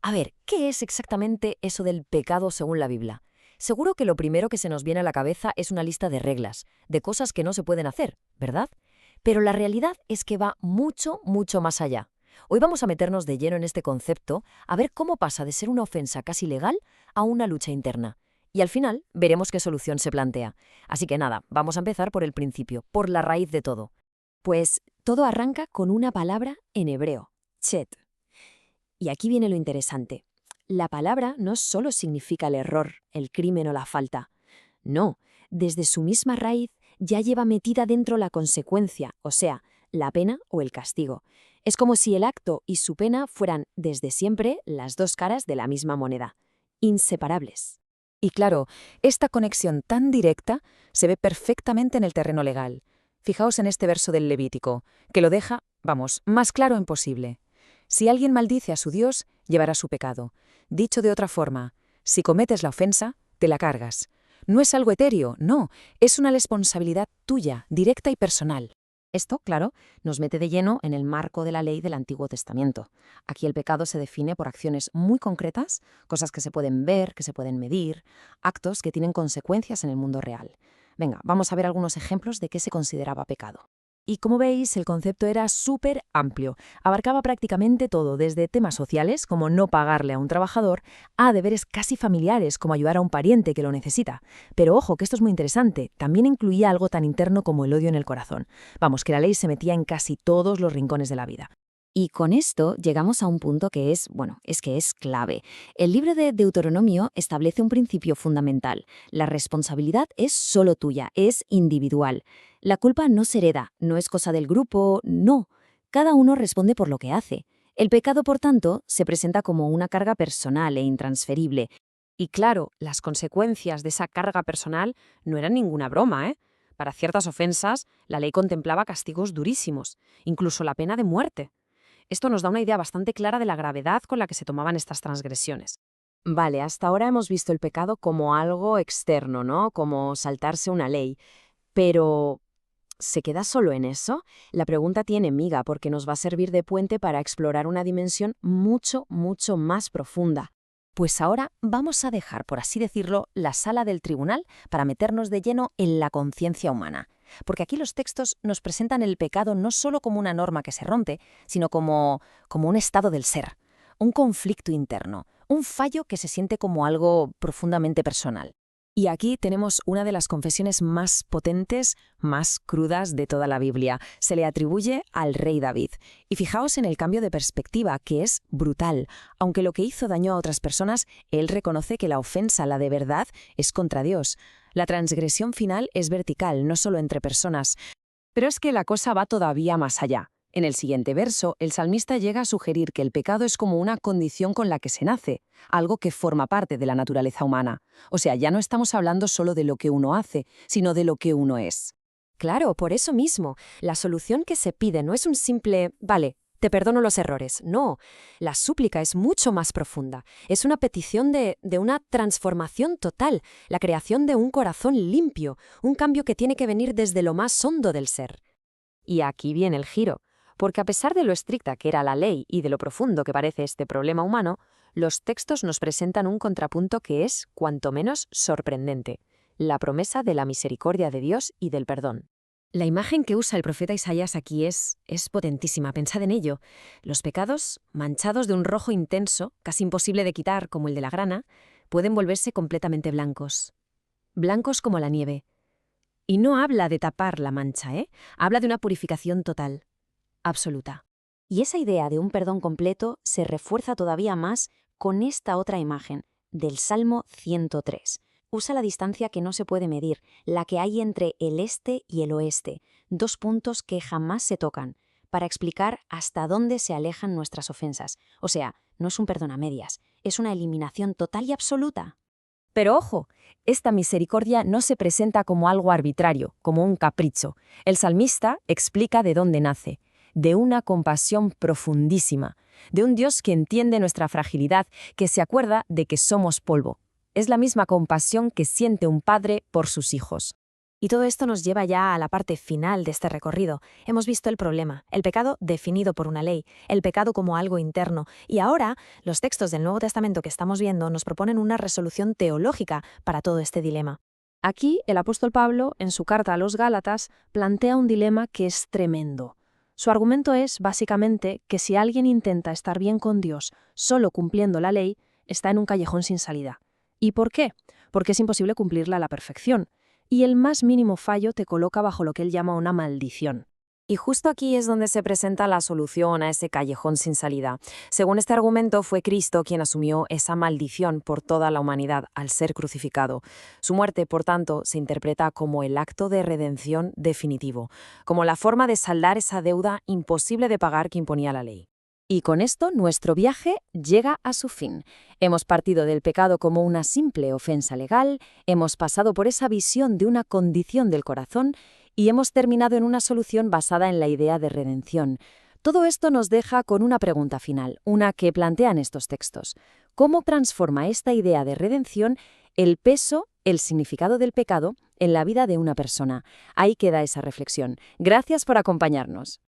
A ver, ¿qué es exactamente eso del pecado según la Biblia? Seguro que lo primero que se nos viene a la cabeza es una lista de reglas, de cosas que no se pueden hacer, ¿verdad? Pero la realidad es que va mucho, mucho más allá. Hoy vamos a meternos de lleno en este concepto, a ver cómo pasa de ser una ofensa casi legal a una lucha interna. Y al final veremos qué solución se plantea. Así que nada, vamos a empezar por el principio, por la raíz de todo. Pues todo arranca con una palabra en hebreo, chet. Y aquí viene lo interesante. La palabra no solo significa el error, el crimen o la falta. No, desde su misma raíz ya lleva metida dentro la consecuencia, o sea, la pena o el castigo. Es como si el acto y su pena fueran, desde siempre, las dos caras de la misma moneda, inseparables. Y claro, esta conexión tan directa se ve perfectamente en el terreno legal. Fijaos en este verso del Levítico, que lo deja, vamos, más claro imposible. Si alguien maldice a su Dios, llevará su pecado. Dicho de otra forma, si cometes la ofensa, te la cargas. No es algo etéreo, no, es una responsabilidad tuya, directa y personal. Esto, claro, nos mete de lleno en el marco de la ley del Antiguo Testamento. Aquí el pecado se define por acciones muy concretas, cosas que se pueden ver, que se pueden medir, actos que tienen consecuencias en el mundo real. Venga, vamos a ver algunos ejemplos de qué se consideraba pecado. Y como veis, el concepto era súper amplio. Abarcaba prácticamente todo, desde temas sociales, como no pagarle a un trabajador, a deberes casi familiares, como ayudar a un pariente que lo necesita. Pero ojo, que esto es muy interesante, también incluía algo tan interno como el odio en el corazón. Vamos, que la ley se metía en casi todos los rincones de la vida. Y con esto llegamos a un punto que es, es clave. El libro de Deuteronomio establece un principio fundamental. La responsabilidad es solo tuya, es individual. La culpa no se hereda, no es cosa del grupo, no. Cada uno responde por lo que hace. El pecado, por tanto, se presenta como una carga personal e intransferible. Y claro, las consecuencias de esa carga personal no eran ninguna broma, ¿eh? Para ciertas ofensas, la ley contemplaba castigos durísimos, incluso la pena de muerte. Esto nos da una idea bastante clara de la gravedad con la que se tomaban estas transgresiones. Vale, hasta ahora hemos visto el pecado como algo externo, ¿no? Como saltarse una ley. Pero, ¿se queda solo en eso? La pregunta tiene miga porque nos va a servir de puente para explorar una dimensión mucho, mucho más profunda. Pues ahora vamos a dejar, por así decirlo, la sala del tribunal para meternos de lleno en la conciencia humana. Porque aquí los textos nos presentan el pecado no solo como una norma que se rompe, sino como un estado del ser, un conflicto interno, un fallo que se siente como algo profundamente personal. Y aquí tenemos una de las confesiones más potentes, más crudas de toda la Biblia. Se le atribuye al rey David. Y fijaos en el cambio de perspectiva, que es brutal. Aunque lo que hizo dañó a otras personas, él reconoce que la ofensa, la de verdad, es contra Dios. La transgresión final es vertical, no solo entre personas. Pero es que la cosa va todavía más allá. En el siguiente verso, el salmista llega a sugerir que el pecado es como una condición con la que se nace, algo que forma parte de la naturaleza humana. O sea, ya no estamos hablando solo de lo que uno hace, sino de lo que uno es. Claro, por eso mismo, la solución que se pide no es un simple, vale, te perdono los errores. No, la súplica es mucho más profunda. Es una petición de una transformación total, la creación de un corazón limpio, un cambio que tiene que venir desde lo más hondo del ser. Y aquí viene el giro. Porque a pesar de lo estricta que era la ley y de lo profundo que parece este problema humano, los textos nos presentan un contrapunto que es, cuanto menos, sorprendente: la promesa de la misericordia de Dios y del perdón. La imagen que usa el profeta Isaías aquí es potentísima, pensad en ello. Los pecados, manchados de un rojo intenso, casi imposible de quitar como el de la grana, pueden volverse completamente blancos. Blancos como la nieve. Y no habla de tapar la mancha, habla de una purificación total. Absoluta. Y esa idea de un perdón completo se refuerza todavía más con esta otra imagen, del Salmo 103. Usa la distancia que no se puede medir, la que hay entre el este y el oeste, dos puntos que jamás se tocan, para explicar hasta dónde se alejan nuestras ofensas. O sea, no es un perdón a medias, es una eliminación total y absoluta. Pero ojo, esta misericordia no se presenta como algo arbitrario, como un capricho. El salmista explica de dónde nace: de una compasión profundísima, de un Dios que entiende nuestra fragilidad, que se acuerda de que somos polvo. Es la misma compasión que siente un padre por sus hijos. Y todo esto nos lleva ya a la parte final de este recorrido. Hemos visto el problema, el pecado definido por una ley, el pecado como algo interno. Y ahora, los textos del Nuevo Testamento que estamos viendo nos proponen una resolución teológica para todo este dilema. Aquí, el apóstol Pablo, en su carta a los Gálatas, plantea un dilema que es tremendo. Su argumento es, básicamente, que si alguien intenta estar bien con Dios solo cumpliendo la ley, está en un callejón sin salida. ¿Y por qué? Porque es imposible cumplirla a la perfección. Y el más mínimo fallo te coloca bajo lo que él llama una maldición. Y justo aquí es donde se presenta la solución a ese callejón sin salida. Según este argumento, fue Cristo quien asumió esa maldición por toda la humanidad al ser crucificado. Su muerte, por tanto, se interpreta como el acto de redención definitivo, como la forma de saldar esa deuda imposible de pagar que imponía la ley. Y con esto nuestro viaje llega a su fin. Hemos partido del pecado como una simple ofensa legal, hemos pasado por esa visión de una condición del corazón y hemos terminado en una solución basada en la idea de redención. Todo esto nos deja con una pregunta final, una que plantean estos textos. ¿Cómo transforma esta idea de redención el peso, el significado del pecado en la vida de una persona? Ahí queda esa reflexión. Gracias por acompañarnos.